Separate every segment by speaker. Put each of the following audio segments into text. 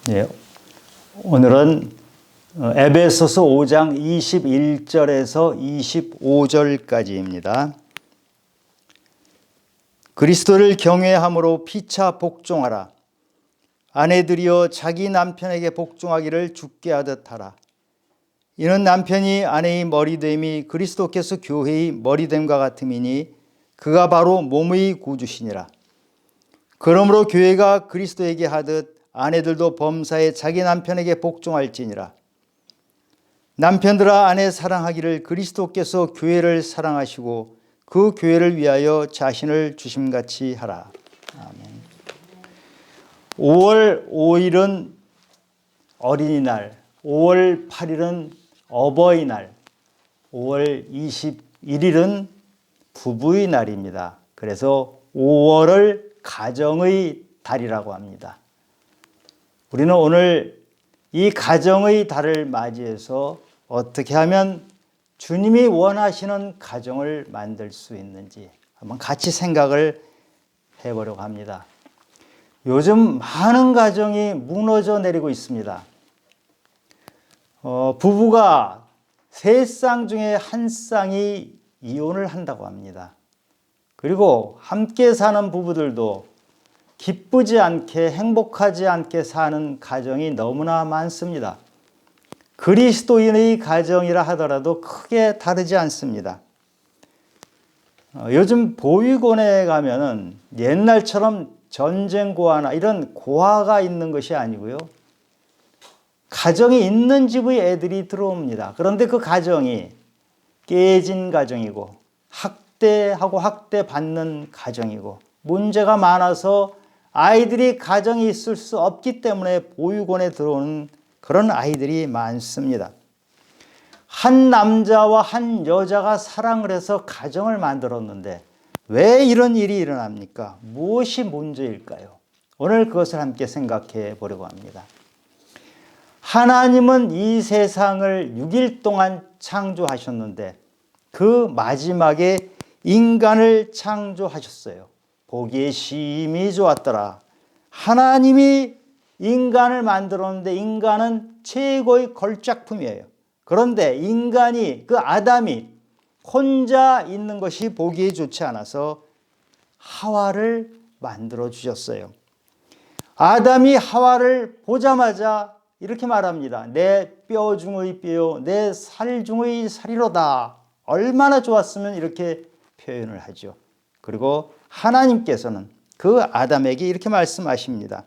Speaker 1: 예, 오늘은 에베소서 5장 21절에서 25절까지입니다. 그리스도를 경외함으로 피차 복종하라. 아내들이여 자기 남편에게 복종하기를 주께 하듯 하라. 이는 남편이 아내의 머리됨이 그리스도께서 교회의 머리됨과 같음이니 그가 바로 몸의 구주시니라. 그러므로 교회가 그리스도에게 하듯 아내들도 범사에 자기 남편에게 복종할지니라. 남편들아 아내 사랑하기를 그리스도께서 교회를 사랑하시고 그 교회를 위하여 자신을 주심같이 하라. 아멘. 5월 5일은 어린이날, 5월 8일은 어버이날, 5월 21일은 부부의 날입니다. 그래서 5월을 가정의 달이라고 합니다. 우리는 오늘 이 가정의 달을 맞이해서 어떻게 하면 주님이 원하시는 가정을 만들 수 있는지 한번 같이 생각을 해보려고 합니다. 요즘 많은 가정이 무너져 내리고 있습니다. 부부가 3쌍 중에 한 쌍이 이혼을 한다고 합니다. 그리고 함께 사는 부부들도 기쁘지 않게 행복하지 않게 사는 가정이 너무나 많습니다. 그리스도인의 가정이라 하더라도 크게 다르지 않습니다. 요즘 보육원에 가면은 옛날처럼 전쟁 고아나 이런 고아가 있는 것이 아니고요. 가정이 있는 집의 애들이 들어옵니다. 그런데 그 가정이 깨진 가정이고 학대하고 학대받는 가정이고 문제가 많아서 아이들이 가정이 있을 수 없기 때문에 보육원에 들어오는 그런 아이들이 많습니다. 한 남자와 한 여자가 사랑을 해서 가정을 만들었는데 왜 이런 일이 일어납니까? 무엇이 문제일까요? 오늘 그것을 함께 생각해 보려고 합니다. 하나님은 이 세상을 6일 동안 창조하셨는데 그 마지막에 인간을 창조하셨어요. 보기에 심히 좋았더라. 하나님이 인간을 만들었는데 인간은 최고의 걸작품이에요. 그런데 인간이 그 아담이 혼자 있는 것이 보기에 좋지 않아서 하와를 만들어 주셨어요. 아담이 하와를 보자마자 이렇게 말합니다. 내 뼈 중의 뼈요, 내 살 중의 살이로다. 얼마나 좋았으면 이렇게 표현을 하죠. 그리고 하나님께서는 그 아담에게 이렇게 말씀하십니다.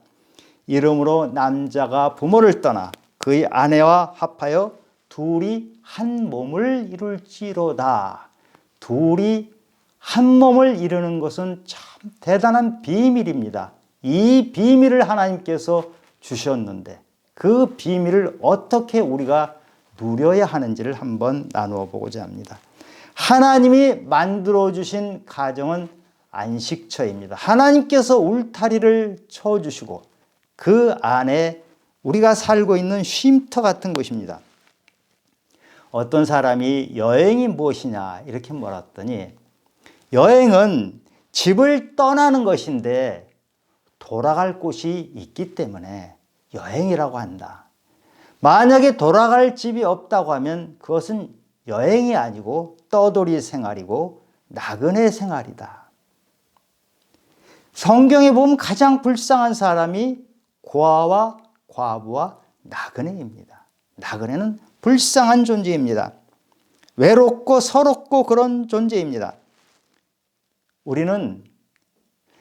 Speaker 1: 이러므로 남자가 부모를 떠나 그의 아내와 합하여 둘이 한 몸을 이룰지로다. 둘이 한 몸을 이루는 것은 참 대단한 비밀입니다. 이 비밀을 하나님께서 주셨는데 그 비밀을 어떻게 우리가 누려야 하는지를 한번 나누어 보고자 합니다. 하나님이 만들어주신 가정은 안식처입니다. 하나님께서 울타리를 쳐주시고 그 안에 우리가 살고 있는 쉼터 같은 곳입니다. 어떤 사람이 여행이 무엇이냐 이렇게 물었더니 여행은 집을 떠나는 것인데 돌아갈 곳이 있기 때문에 여행이라고 한다. 만약에 돌아갈 집이 없다고 하면 그것은 여행이 아니고 떠돌이 생활이고 나그네 생활이다. 성경에 보면 가장 불쌍한 사람이 고아와 과부와 나그네입니다. 나그네는 불쌍한 존재입니다. 외롭고 서럽고 그런 존재입니다. 우리는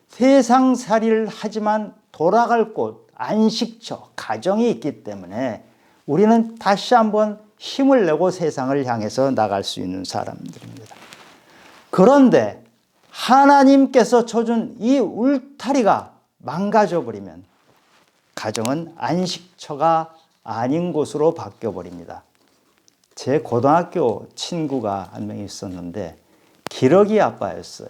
Speaker 1: 세상살이를 하지만 돌아갈 곳, 안식처, 가정이 있기 때문에 우리는 다시 한번 힘을 내고 세상을 향해서 나갈 수 있는 사람들입니다. 그런데 하나님께서 쳐준 이 울타리가 망가져 버리면 가정은 안식처가 아닌 곳으로 바뀌어 버립니다. 제 고등학교 친구가 한 명 있었는데 기러기 아빠였어요.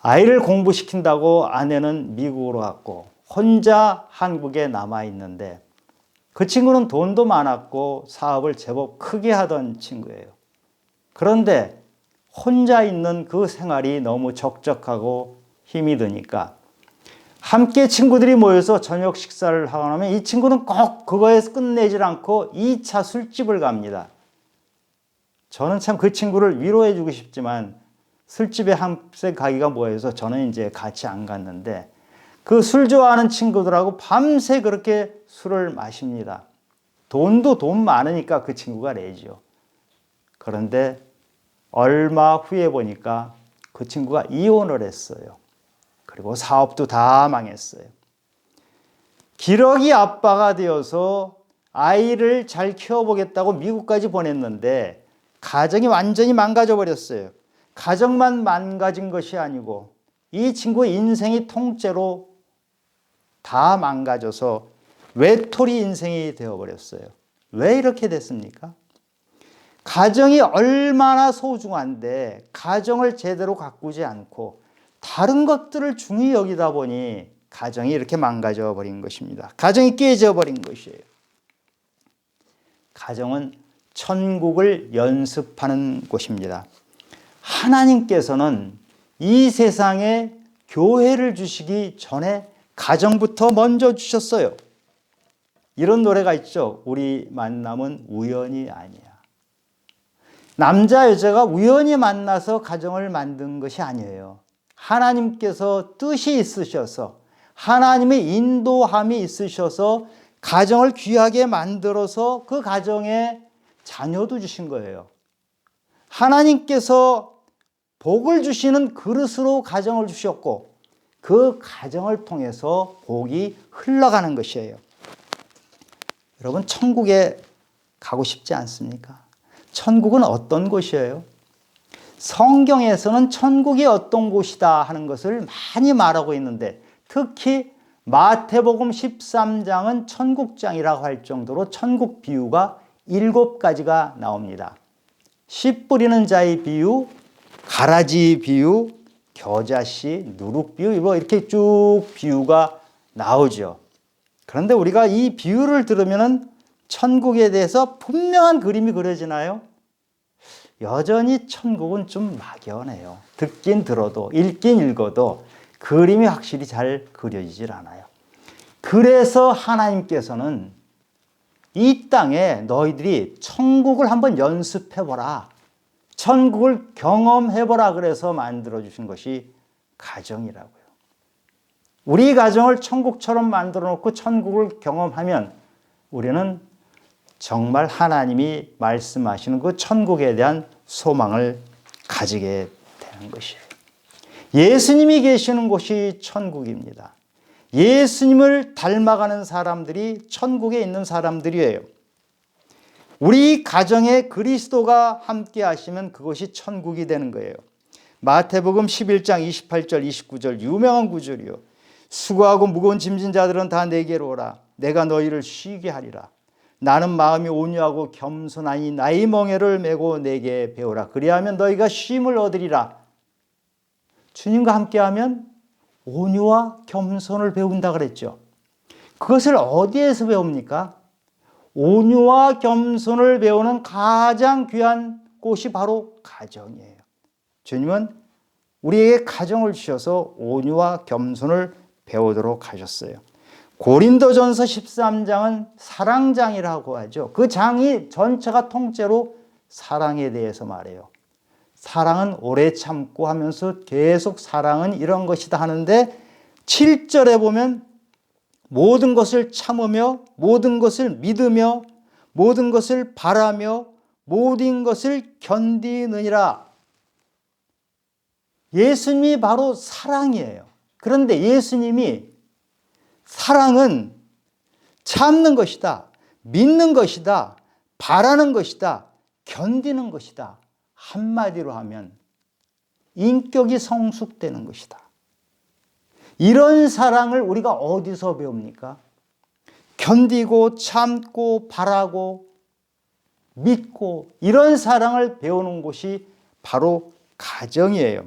Speaker 1: 아이를 공부시킨다고 아내는 미국으로 갔고 혼자 한국에 남아 있는데 그 친구는 돈도 많았고 사업을 제법 크게 하던 친구예요. 그런데 혼자 있는 그 생활이 너무 적적하고 힘이 드니까 함께 친구들이 모여서 저녁 식사를 하고 나면 이 친구는 꼭 그거에서 끝내질 않고 2차 술집을 갑니다. 저는 참 그 친구를 위로해 주고 싶지만 술집에 함께 가기가 뭐해서 저는 이제 같이 안 갔는데 그 술 좋아하는 친구들하고 밤새 그렇게 술을 마십니다. 돈도 돈 많으니까 그 친구가 내죠. 그런데 얼마 후에 보니까 그 친구가 이혼을 했어요. 그리고 사업도 다 망했어요. 기러기 아빠가 되어서 아이를 잘 키워보겠다고 미국까지 보냈는데 가정이 완전히 망가져 버렸어요. 가정만 망가진 것이 아니고 이 친구의 인생이 통째로 다 망가져서 외톨이 인생이 되어버렸어요. 왜 이렇게 됐습니까? 가정이 얼마나 소중한데 가정을 제대로 가꾸지 않고 다른 것들을 중히 여기다 보니 가정이 이렇게 망가져 버린 것입니다. 가정이 깨져 버린 것이에요. 가정은 천국을 연습하는 곳입니다. 하나님께서는 이 세상에 교회를 주시기 전에 가정부터 먼저 주셨어요. 이런 노래가 있죠. 우리 만남은 우연이 아니야. 남자 여자가 우연히 만나서 가정을 만든 것이 아니에요. 하나님께서 뜻이 있으셔서 하나님의 인도함이 있으셔서 가정을 귀하게 만들어서 그 가정에 자녀도 주신 거예요. 하나님께서 복을 주시는 그릇으로 가정을 주셨고 그 가정을 통해서 복이 흘러가는 것이에요. 여러분 천국에 가고 싶지 않습니까? 천국은 어떤 곳이에요? 성경에서는 천국이 어떤 곳이다 하는 것을 많이 말하고 있는데 특히 마태복음 13장은 천국장이라고 할 정도로 천국 비유가 7가지가 나옵니다. 씨 뿌리는 자의 비유, 가라지 비유, 겨자씨, 누룩 비유 뭐 이렇게 쭉 비유가 나오죠. 그런데 우리가 이 비유를 들으면 천국에 대해서 분명한 그림이 그려지나요? 여전히 천국은 좀 막연해요. 듣긴 들어도 읽긴 읽어도 그림이 확실히 잘 그려지질 않아요. 그래서 하나님께서는 이 땅에 너희들이 천국을 한번 연습해보라. 천국을 경험해보라 그래서 만들어주신 것이 가정이라고요. 우리 가정을 천국처럼 만들어 놓고 천국을 경험하면 우리는 정말 하나님이 말씀하시는 그 천국에 대한 소망을 가지게 되는 것이에요. 예수님이 계시는 곳이 천국입니다. 예수님을 닮아가는 사람들이 천국에 있는 사람들이에요. 우리 가정에 그리스도가 함께 하시면 그것이 천국이 되는 거예요. 마태복음 11장 28절 29절 유명한 구절이요. 수고하고 무거운 짐진 자들은 다 내게로 오라. 내가 너희를 쉬게 하리라. 나는 마음이 온유하고 겸손하니 나의 멍에를 메고 내게 배우라. 그리하면 너희가 쉼을 얻으리라. 주님과 함께하면 온유와 겸손을 배운다 그랬죠. 그것을 어디에서 배웁니까? 온유와 겸손을 배우는 가장 귀한 곳이 바로 가정이에요. 주님은 우리에게 가정을 주셔서 온유와 겸손을 배우도록 하셨어요. 고린도전서 13장은 사랑장이라고 하죠. 그 장이 전체가 통째로 사랑에 대해서 말해요. 사랑은 오래 참고 하면서 계속 사랑은 이런 것이다 하는데 7절에 보면 모든 것을 참으며 모든 것을 믿으며 모든 것을 바라며 모든 것을 견디느니라. 예수님이 바로 사랑이에요. 그런데 예수님이 사랑은 참는 것이다, 믿는 것이다, 바라는 것이다, 견디는 것이다. 한마디로 하면 인격이 성숙되는 것이다. 이런 사랑을 우리가 어디서 배웁니까? 견디고 참고 바라고 믿고 이런 사랑을 배우는 곳이 바로 가정이에요.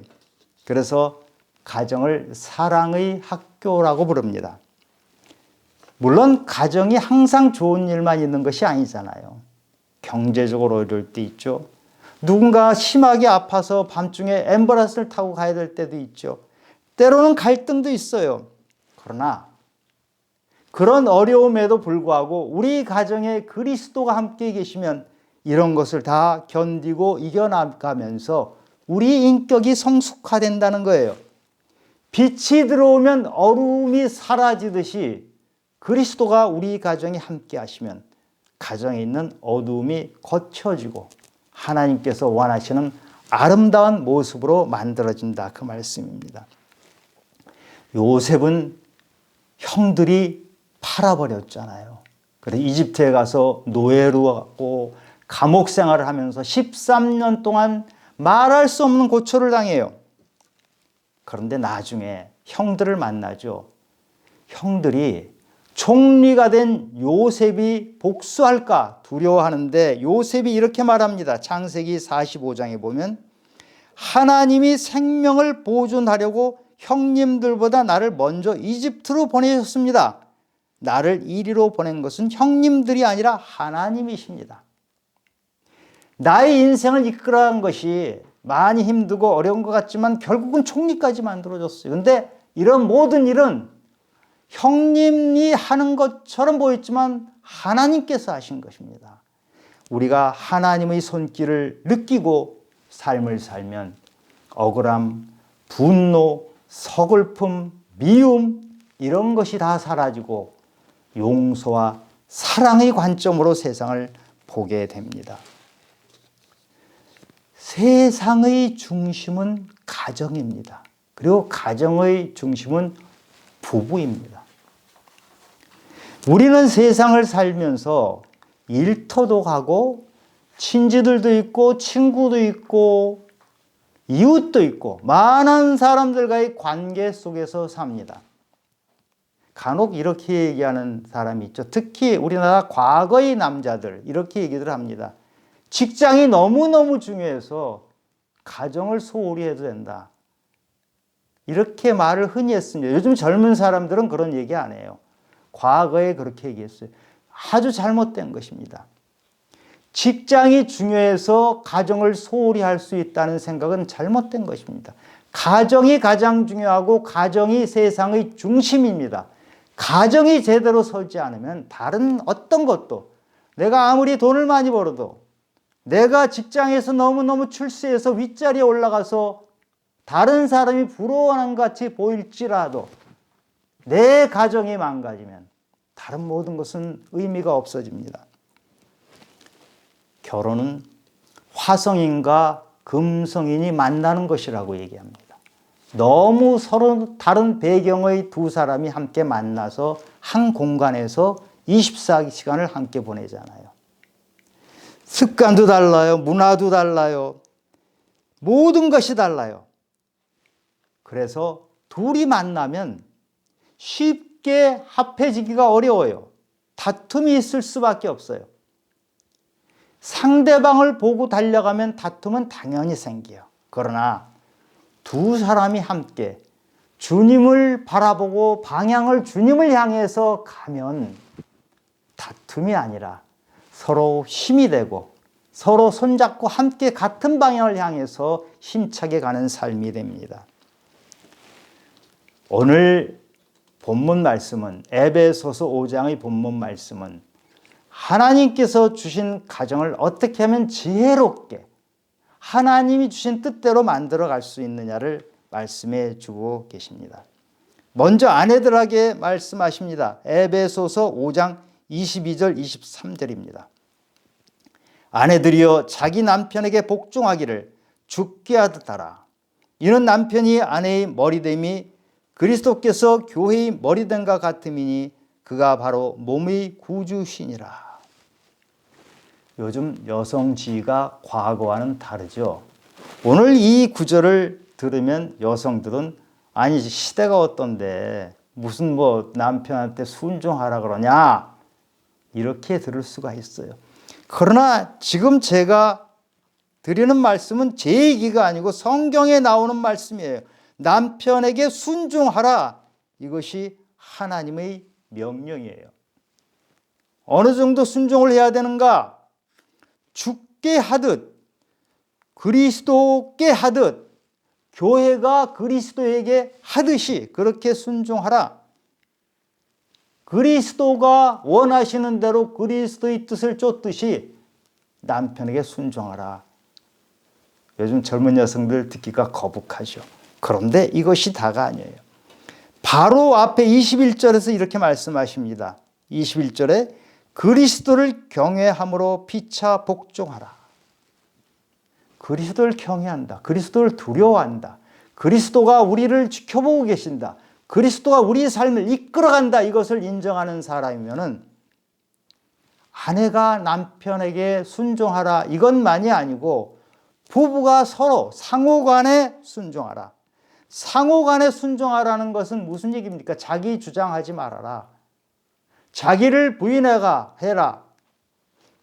Speaker 1: 그래서 가정을 사랑의 학교라고 부릅니다. 물론 가정이 항상 좋은 일만 있는 것이 아니잖아요. 경제적으로 어려울 때 있죠. 누군가 심하게 아파서 밤중에 앰뷸런스를 타고 가야 될 때도 있죠. 때로는 갈등도 있어요. 그러나 그런 어려움에도 불구하고 우리 가정에 그리스도가 함께 계시면 이런 것을 다 견디고 이겨나가면서 우리 인격이 성숙화된다는 거예요. 빛이 들어오면 어둠이 사라지듯이 그리스도가 우리 가정에 함께 하시면 가정에 있는 어둠이 거쳐지고 하나님께서 원하시는 아름다운 모습으로 만들어진다, 그 말씀입니다. 요셉은 형들이 팔아버렸잖아요. 그래서 이집트에 가서 노예로 갔고 감옥 생활을 하면서 13년 동안 말할 수 없는 고초를 당해요. 그런데 나중에 형들을 만나죠. 형들이 총리가 된 요셉이 복수할까 두려워하는데 요셉이 이렇게 말합니다. 창세기 45장에 보면 하나님이 생명을 보존하려고 형님들보다 나를 먼저 이집트로 보내셨습니다. 나를 이리로 보낸 것은 형님들이 아니라 하나님이십니다. 나의 인생을 이끌어간 것이 많이 힘들고 어려운 것 같지만 결국은 총리까지 만들어줬어요. 그런데 이런 모든 일은 형님이 하는 것처럼 보였지만 하나님께서 하신 것입니다. 우리가 하나님의 손길을 느끼고 삶을 살면 억울함, 분노, 서글픔, 미움 이런 것이 다 사라지고 용서와 사랑의 관점으로 세상을 보게 됩니다. 세상의 중심은 가정입니다. 그리고 가정의 중심은 부부입니다. 우리는 세상을 살면서 일터도 가고 친지들도 있고 친구도 있고 이웃도 있고 많은 사람들과의 관계 속에서 삽니다. 간혹 이렇게 얘기하는 사람이 있죠. 특히 우리나라 과거의 남자들 이렇게 얘기를 합니다. 직장이 너무너무 중요해서 가정을 소홀히 해도 된다. 이렇게 말을 흔히 했습니다. 요즘 젊은 사람들은 그런 얘기 안 해요. 과거에 그렇게 얘기했어요. 아주 잘못된 것입니다. 직장이 중요해서 가정을 소홀히 할 수 있다는 생각은 잘못된 것입니다. 가정이 가장 중요하고 가정이 세상의 중심입니다. 가정이 제대로 서지 않으면 다른 어떤 것도 내가 아무리 돈을 많이 벌어도 내가 직장에서 너무너무 출세해서 윗자리에 올라가서 다른 사람이 부러워하는 것 같이 보일지라도 내 가정이 망가지면 다른 모든 것은 의미가 없어집니다. 결혼은 화성인과 금성인이 만나는 것이라고 얘기합니다. 너무 서로 다른 배경의 두 사람이 함께 만나서 한 공간에서 24시간을 함께 보내잖아요. 습관도 달라요. 문화도 달라요. 모든 것이 달라요. 그래서 둘이 만나면 쉽게 합해지기가 어려워요. 다툼이 있을 수밖에 없어요. 상대방을 보고 달려가면 다툼은 당연히 생겨요. 그러나 두 사람이 함께 주님을 바라보고 방향을 주님을 향해서 가면 다툼이 아니라 서로 힘이 되고 서로 손잡고 함께 같은 방향을 향해서 힘차게 가는 삶이 됩니다. 오늘 본문 말씀은 에베소서 5장의 본문 말씀은 하나님께서 주신 가정을 어떻게 하면 지혜롭게 하나님이 주신 뜻대로 만들어 갈 수 있느냐를 말씀해 주고 계십니다. 먼저 아내들에게 말씀하십니다. 에베소서 5장 22절 23절입니다. 아내들이여 자기 남편에게 복종하기를 죽게 하듯 하라. 이는 남편이 아내의 머리됨이 그리스도께서 교회의 머리됨과 같음이니 그가 바로 몸의 구주시니라. 요즘 여성 지위가 과거와는 다르죠. 오늘 이 구절을 들으면 여성들은 아니 시대가 어떤데 무슨 남편한테 순종하라 그러냐 이렇게 들을 수가 있어요. 그러나 지금 제가 드리는 말씀은 제 얘기가 아니고 성경에 나오는 말씀이에요. 남편에게 순종하라. 이것이 하나님의 명령이에요. 어느 정도 순종을 해야 되는가? 죽게 하듯 그리스도께 하듯 교회가 그리스도에게 하듯이 그렇게 순종하라. 그리스도가 원하시는 대로 그리스도의 뜻을 쫓듯이 남편에게 순종하라. 요즘 젊은 여성들 듣기가 거북하죠. 그런데 이것이 다가 아니에요. 바로 앞에 21절에서 이렇게 말씀하십니다. 21절에 그리스도를 경외함으로 피차 복종하라. 그리스도를 경외한다. 그리스도를 두려워한다. 그리스도가 우리를 지켜보고 계신다. 그리스도가 우리의 삶을 이끌어간다. 이것을 인정하는 사람이면은 아내가 남편에게 순종하라. 이것만이 아니고 부부가 서로 상호간에 순종하라. 상호간에 순종하라는 것은 무슨 얘기입니까? 자기 주장하지 말아라. 자기를 부인해라.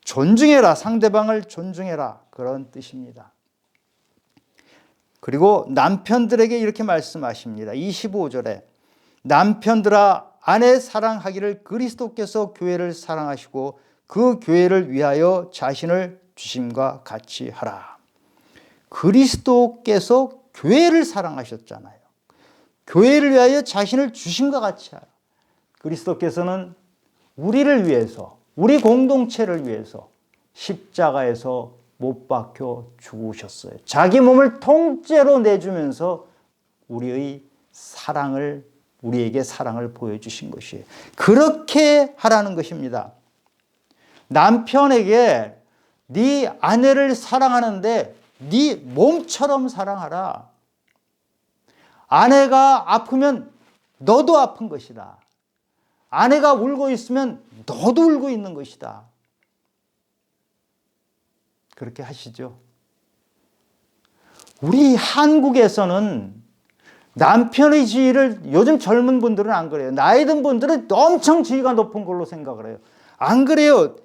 Speaker 1: 존중해라. 상대방을 존중해라. 그런 뜻입니다. 그리고 남편들에게 이렇게 말씀하십니다. 25절에 남편들아 아내 사랑하기를 그리스도께서 교회를 사랑하시고 그 교회를 위하여 자신을 주심과 같이 하라. 그리스도께서 교회를 사랑하셨잖아요. 교회를 위하여 자신을 주심과 같이 하라. 그리스도께서는 우리를 위해서, 우리 공동체를 위해서 십자가에서 못 박혀 죽으셨어요. 자기 몸을 통째로 내주면서 우리의 사랑을, 우리에게 사랑을 보여주신 것이에요. 그렇게 하라는 것입니다. 남편에게 네 아내를 사랑하는데 네 몸처럼 사랑하라. 아내가 아프면 너도 아픈 것이다. 아내가 울고 있으면 너도 울고 있는 것이다. 그렇게 하시죠. 우리 한국에서는 남편의 지위를 요즘 젊은 분들은 안 그래요. 나이 든 분들은 엄청 지위가 높은 걸로 생각을 해요. 안 그래요.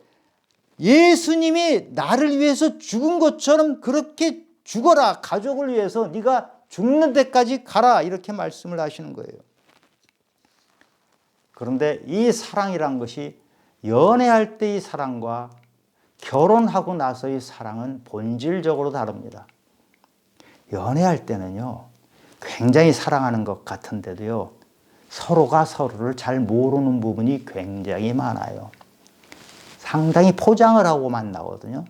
Speaker 1: 예수님이 나를 위해서 죽은 것처럼 그렇게 죽어라. 가족을 위해서 네가 죽는 데까지 가라. 이렇게 말씀을 하시는 거예요. 그런데 이 사랑이란 것이 연애할 때의 사랑과 결혼하고 나서의 사랑은 본질적으로 다릅니다. 연애할 때는요, 굉장히 사랑하는 것 같은데도요, 서로가 서로를 잘 모르는 부분이 굉장히 많아요. 상당히 포장을 하고 만나거든요.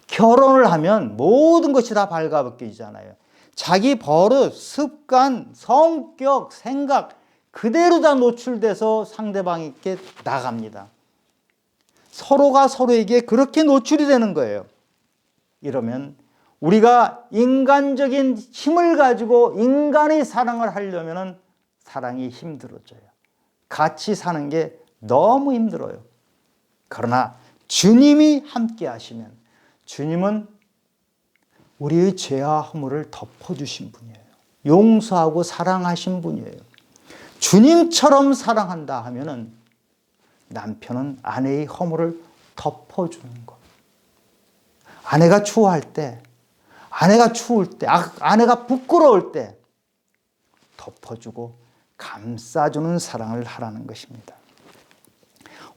Speaker 1: 결혼을 하면 모든 것이 다 발가벗겨지잖아요. 자기 버릇, 습관, 성격, 생각 그대로 다 노출돼서 상대방에게 나갑니다. 서로가 서로에게 그렇게 노출이 되는 거예요. 이러면 우리가 인간적인 힘을 가지고 인간의 사랑을 하려면 사랑이 힘들어져요. 같이 사는 게 너무 힘들어요. 그러나 주님이 함께 하시면 주님은 우리의 죄와 허물을 덮어주신 분이에요. 용서하고 사랑하신 분이에요. 주님처럼 사랑한다 하면은 남편은 아내의 허물을 덮어주는 것. 아내가 추워할 때, 아내가 추울 때, 아내가 부끄러울 때 덮어주고 감싸주는 사랑을 하라는 것입니다.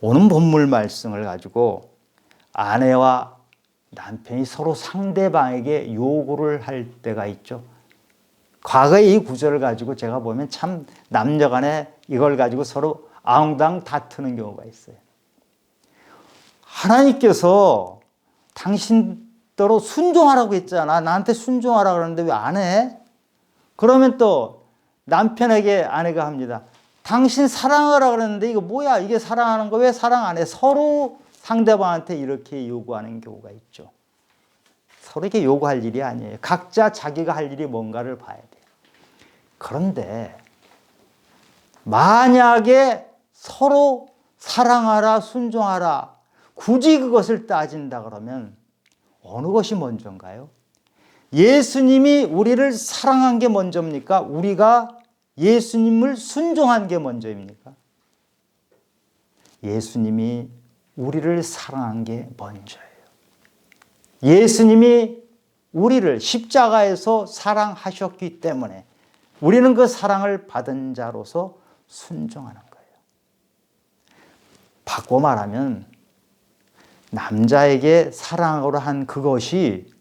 Speaker 1: 오늘 본문 말씀을 가지고 아내와 남편이 서로 상대방에게 요구를 할 때가 있죠. 과거의 이 구절을 가지고 제가 보면 참 남녀 간에 이걸 가지고 서로 앙당 다투는 경우가 있어요. 하나님께서 당신대로 순종하라고 했잖아. 나한테 순종하라고 그러는데 왜 안 해? 그러면 또 남편에게 아내가 합니다. 당신 사랑하라 그랬는데 이거 뭐야? 이게 사랑하는 거 왜 사랑 안 해? 서로 상대방한테 이렇게 요구하는 경우가 있죠. 서로에게 요구할 일이 아니에요. 각자 자기가 할 일이 뭔가를 봐야 돼요. 그런데 만약에 서로 사랑하라, 순종하라, 굳이 그것을 따진다 그러면 어느 것이 먼저인가요? 예수님이 우리를 사랑한 게 먼저입니까? 우리가 예수님을 순종한 게 먼저입니까? 예수님이 우리를 사랑한 게 먼저예요. 예수님이 우리를 십자가에서 사랑하셨기 때문에 우리는 그 사랑을 받은 자로서 순종하는 거예요. 바꿔 말하면 남자에게 사랑하라 한 그것이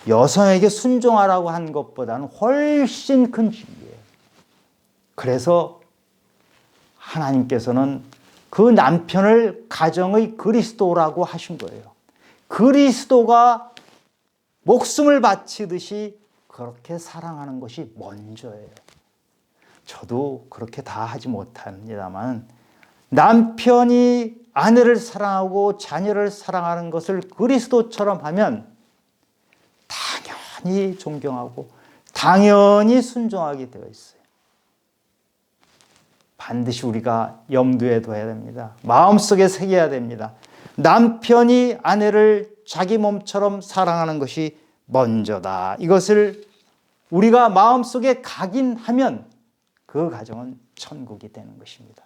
Speaker 1: 여성에게 순종하라고 한 것보다는 훨씬 큰 진리예요. 그래서 하나님께서는 그 남편을 가정의 그리스도라고 하신 거예요. 그리스도가 목숨을 바치듯이 그렇게 사랑하는 것이 먼저예요. 저도 그렇게 다 하지 못합니다만 남편이 아내를 사랑하고 자녀를 사랑하는 것을 그리스도처럼 하면 당연히 존경하고 당연히 순종하게 되어 있어요. 반드시 우리가 염두에 둬야 됩니다. 마음속에 새겨야 됩니다. 남편이 아내를 자기 몸처럼 사랑하는 것이 먼저다. 이것을 우리가 마음속에 각인하면 그 가정은 천국이 되는 것입니다.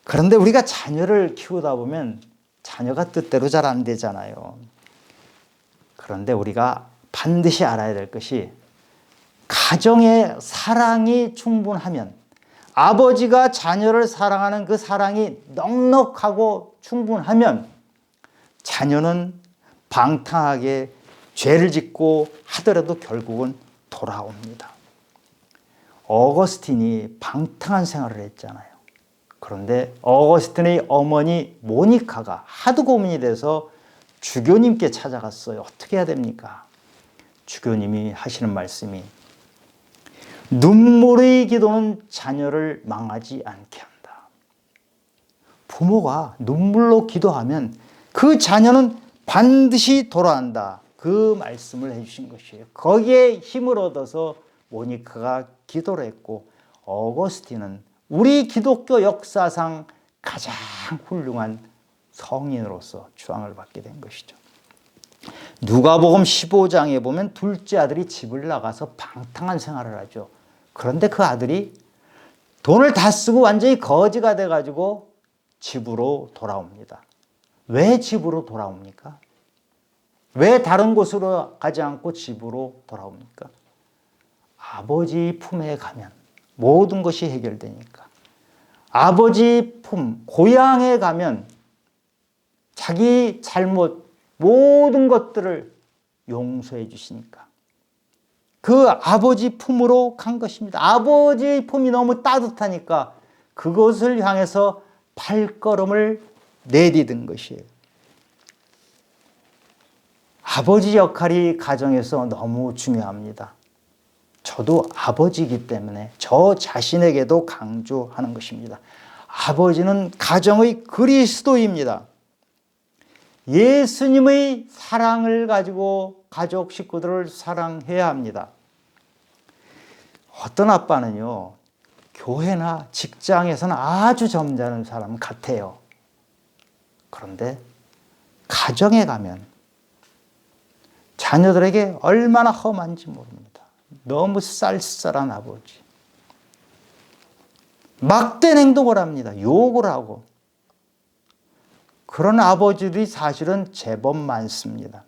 Speaker 1: 그런데 우리가 자녀를 키우다 보면 자녀가 뜻대로 잘 안 되잖아요. 그런데 우리가 반드시 알아야 될 것이 가정의 사랑이 충분하면 아버지가 자녀를 사랑하는 그 사랑이 넉넉하고 충분하면 자녀는 방탕하게 죄를 짓고 하더라도 결국은 돌아옵니다. 어거스틴이 방탕한 생활을 했잖아요. 그런데 어거스틴의 어머니 모니카가 하도 고민이 돼서 주교님께 찾아갔어요. 어떻게 해야 됩니까? 주교님이 하시는 말씀이 눈물의 기도는 자녀를 망하지 않게 한다. 부모가 눈물로 기도하면 그 자녀는 반드시 돌아온다. 그 말씀을 해주신 것이에요. 거기에 힘을 얻어서 모니카가 기도를 했고 어거스틴은 우리 기독교 역사상 가장 훌륭한 성인으로서 추앙을 받게 된 것이죠. 누가복음 15장에 보면 둘째 아들이 집을 나가서 방탕한 생활을 하죠. 그런데 그 아들이 돈을 다 쓰고 완전히 거지가 돼가지고 집으로 돌아옵니다. 왜 집으로 돌아옵니까? 왜 다른 곳으로 가지 않고 집으로 돌아옵니까? 아버지 품에 가면 모든 것이 해결되니까. 아버지 품, 고향에 가면 자기 잘못, 모든 것들을 용서해 주시니까. 그 아버지 품으로 간 것입니다. 아버지의 품이 너무 따뜻하니까 그것을 향해서 발걸음을 내디딘 것이에요. 아버지 역할이 가정에서 너무 중요합니다. 저도 아버지이기 때문에 저 자신에게도 강조하는 것입니다. 아버지는 가정의 그리스도입니다. 예수님의 사랑을 가지고 가족 식구들을 사랑해야 합니다. 어떤 아빠는요, 교회나 직장에서는 아주 점잖은 사람 같아요. 그런데 가정에 가면 자녀들에게 얼마나 험한지 모릅니다. 너무 쌀쌀한 아버지. 막된 행동을 합니다. 욕을 하고. 그런 아버지들이 사실은 제법 많습니다.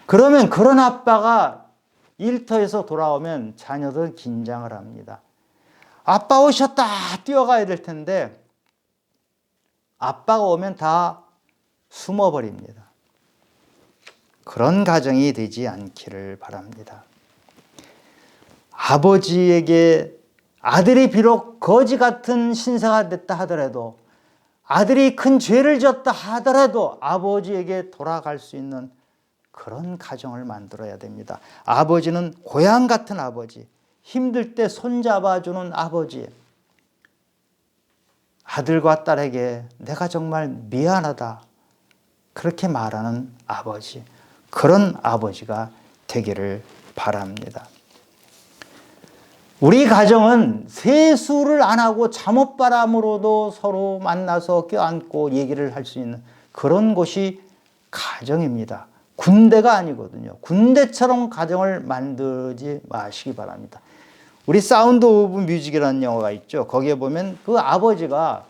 Speaker 1: 그러면 그런 아빠가 일터에서 돌아오면 자녀들은 긴장을 합니다. 아빠 오셨다 뛰어가야 될 텐데 아빠가 오면 다 숨어버립니다. 그런 가정이 되지 않기를 바랍니다. 아버지에게 아들이 비록 거지 같은 신세가 됐다 하더라도 아들이 큰 죄를 졌다 하더라도 아버지에게 돌아갈 수 있는 그런 가정을 만들어야 됩니다. 아버지는 고향 같은 아버지, 힘들 때 손잡아주는 아버지, 아들과 딸에게 내가 정말 미안하다 그렇게 말하는 아버지, 그런 아버지가 되기를 바랍니다. 우리 가정은 세수를 안 하고 잠옷바람으로도 서로 만나서 껴안고 얘기를 할 수 있는 그런 곳이 가정입니다. 군대가 아니거든요. 군대처럼 가정을 만들지 마시기 바랍니다. 우리 사운드 오브 뮤직이라는 영화가 있죠. 거기에 보면 그 아버지가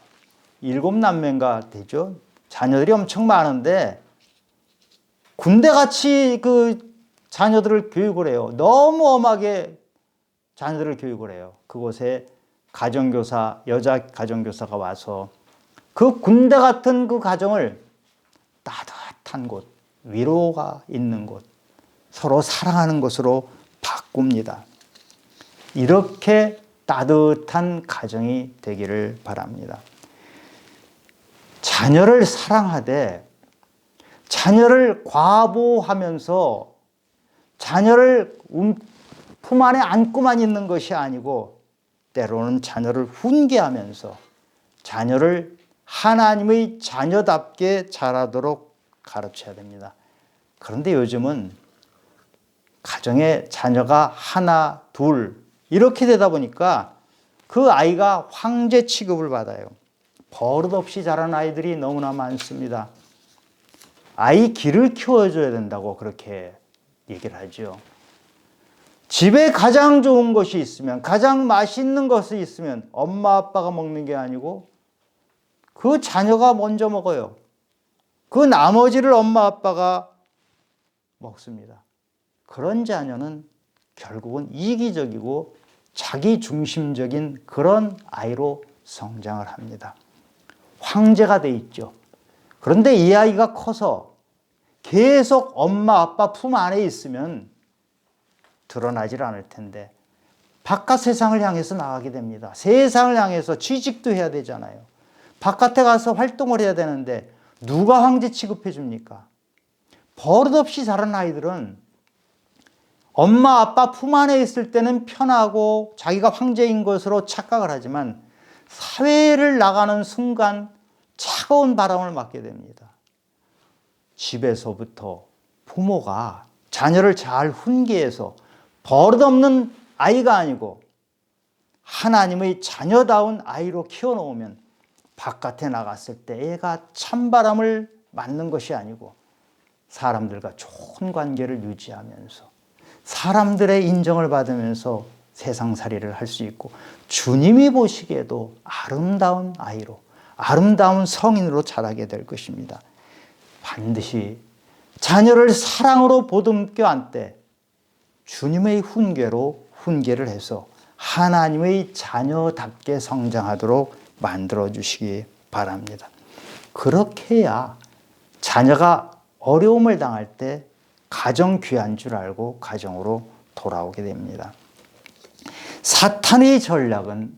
Speaker 1: 7남매인가 되죠. 자녀들이 엄청 많은데 군대같이 그 자녀들을 교육을 해요. 너무 엄하게 자녀들을 교육을 해요. 그곳에 가정교사, 여자 가정교사가 와서 그 군대 같은 그 가정을 따뜻한 곳, 위로가 있는 곳, 서로 사랑하는 곳으로 바꿉니다. 이렇게 따뜻한 가정이 되기를 바랍니다. 자녀를 사랑하되 자녀를 과보하면서 자녀를 품 안에 안고만 있는 것이 아니고 때로는 자녀를 훈계하면서 자녀를 하나님의 자녀답게 자라도록 가르쳐야 됩니다. 그런데 요즘은 가정에 자녀가 하나, 둘 이렇게 되다 보니까 그 아이가 황제 취급을 받아요. 버릇없이 자란 아이들이 너무나 많습니다. 아이 길을 키워줘야 된다고 그렇게 얘기를 하죠. 집에 가장 좋은 것이 있으면, 가장 맛있는 것이 있으면 엄마 아빠가 먹는 게 아니고 그 자녀가 먼저 먹어요. 그 나머지를 엄마 아빠가 먹습니다. 그런 자녀는 결국은 이기적이고 자기중심적인 그런 아이로 성장을 합니다. 황제가 돼 있죠. 그런데 이 아이가 커서 계속 엄마 아빠 품 안에 있으면 드러나질 않을 텐데 바깥 세상을 향해서 나가게 됩니다. 세상을 향해서 취직도 해야 되잖아요. 바깥에 가서 활동을 해야 되는데 누가 황제 취급해 줍니까? 버릇없이 자란 아이들은 엄마 아빠 품 안에 있을 때는 편하고 자기가 황제인 것으로 착각을 하지만 사회를 나가는 순간 차가운 바람을 맞게 됩니다. 집에서부터 부모가 자녀를 잘 훈계해서 버릇없는 아이가 아니고 하나님의 자녀다운 아이로 키워놓으면 바깥에 나갔을 때 애가 찬바람을 맞는 것이 아니고 사람들과 좋은 관계를 유지하면서 사람들의 인정을 받으면서 세상살이를 할 수 있고 주님이 보시기에도 아름다운 아이로 아름다운 성인으로 자라게 될 것입니다. 반드시 자녀를 사랑으로 보듬겨 안되 주님의 훈계로 훈계를 해서 하나님의 자녀답게 성장하도록 만들어 주시기 바랍니다. 그렇게 해야 자녀가 어려움을 당할 때 가정 귀한 줄 알고 가정으로 돌아오게 됩니다. 사탄의 전략은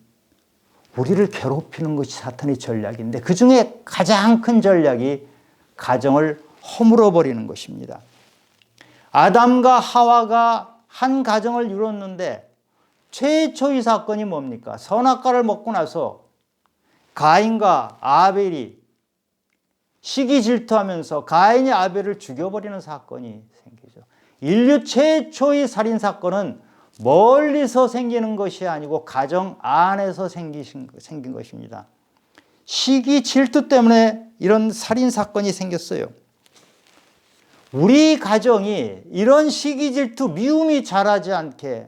Speaker 1: 우리를 괴롭히는 것이 사탄의 전략인데 그 중에 가장 큰 전략이 가정을 허물어 버리는 것입니다. 아담과 하와가 한 가정을 이뤘는데 최초의 사건이 뭡니까? 선악과를 먹고 나서 가인과 아벨이 시기 질투하면서 가인이 아벨을 죽여버리는 사건이 생기죠. 인류 최초의 살인사건은 멀리서 생기는 것이 아니고 가정 안에서 생긴 것입니다. 시기 질투 때문에 이런 살인사건이 생겼어요. 우리 가정이 이런 시기 질투, 미움이 자라지 않게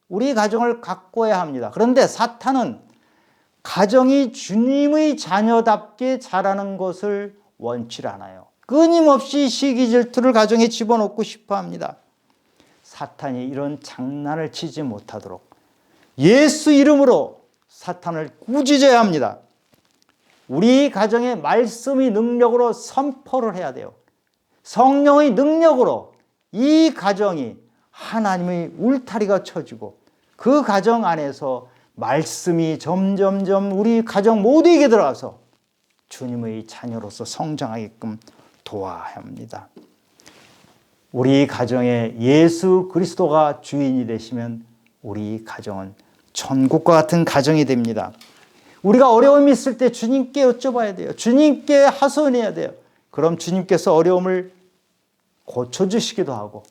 Speaker 1: 우리 가정을 가꿔야 합니다. 그런데 사탄은 가정이 주님의 자녀답게 자라는 것을 원치 않아요. 끊임없이 시기 질투를 가정에 집어넣고 싶어 합니다. 사탄이 이런 장난을 치지 못하도록 예수 이름으로 사탄을 꾸짖어야 합니다. 우리 가정에 말씀의 능력으로 선포를 해야 돼요. 성령의 능력으로 이 가정이 하나님의 울타리가 쳐지고 그 가정 안에서 말씀이 점점점 우리 가정 모두에게 들어가서 주님의 자녀로서 성장하게끔 도와야 합니다. 우리 가정에 예수 그리스도가 주인이 되시면 우리 가정은 천국과 같은 가정이 됩니다. 우리가 어려움이 있을 때 주님께 여쭤봐야 돼요. 주님께 하소연해야 돼요. 그럼 주님께서 어려움을 고쳐주시기도 하고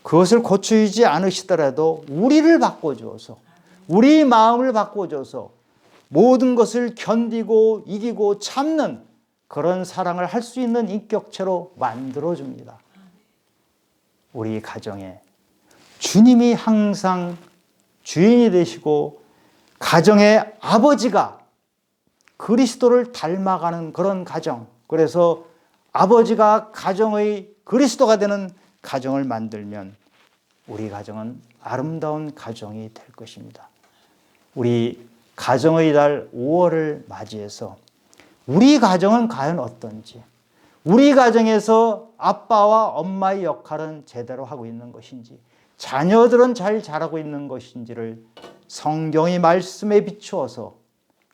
Speaker 1: 그것을 고쳐주지 않으시더라도 우리를 바꿔주어서 우리 마음을 바꿔줘서 모든 것을 견디고 이기고 참는 그런 사랑을 할 수 있는 인격체로 만들어줍니다. 우리 가정에 주님이 항상 주인이 되시고 가정의 아버지가 그리스도를 닮아가는 그런 가정, 그래서 아버지가 가정의 그리스도가 되는 가정을 만들면 우리 가정은 아름다운 가정이 될 것입니다. 우리 가정의 달 5월을 맞이해서 우리 가정은 과연 어떤지, 우리 가정에서 아빠와 엄마의 역할은 제대로 하고 있는 것인지, 자녀들은 잘 자라고 있는 것인지를 성경의 말씀에 비추어서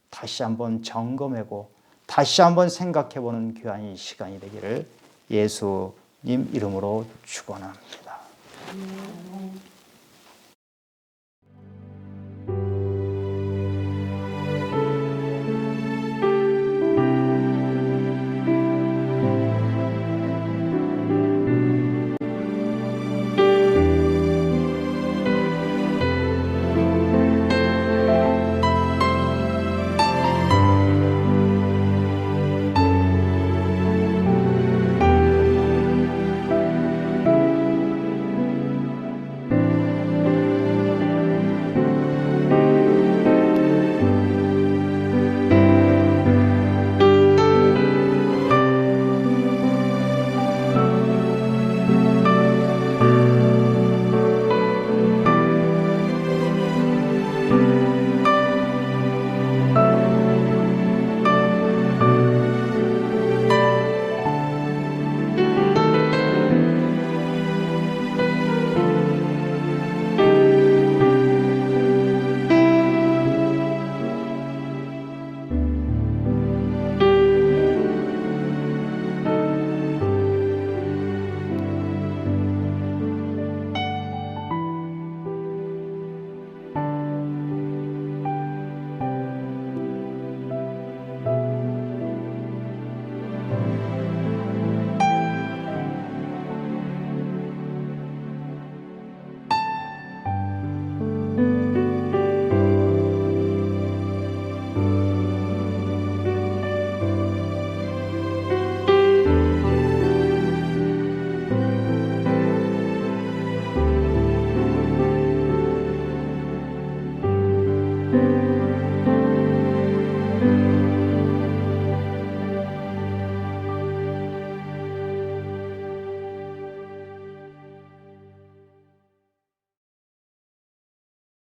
Speaker 1: 다시 한번 점검하고 다시 한번 생각해보는 귀한 시간이 되기를 예수님 이름으로 축원합니다.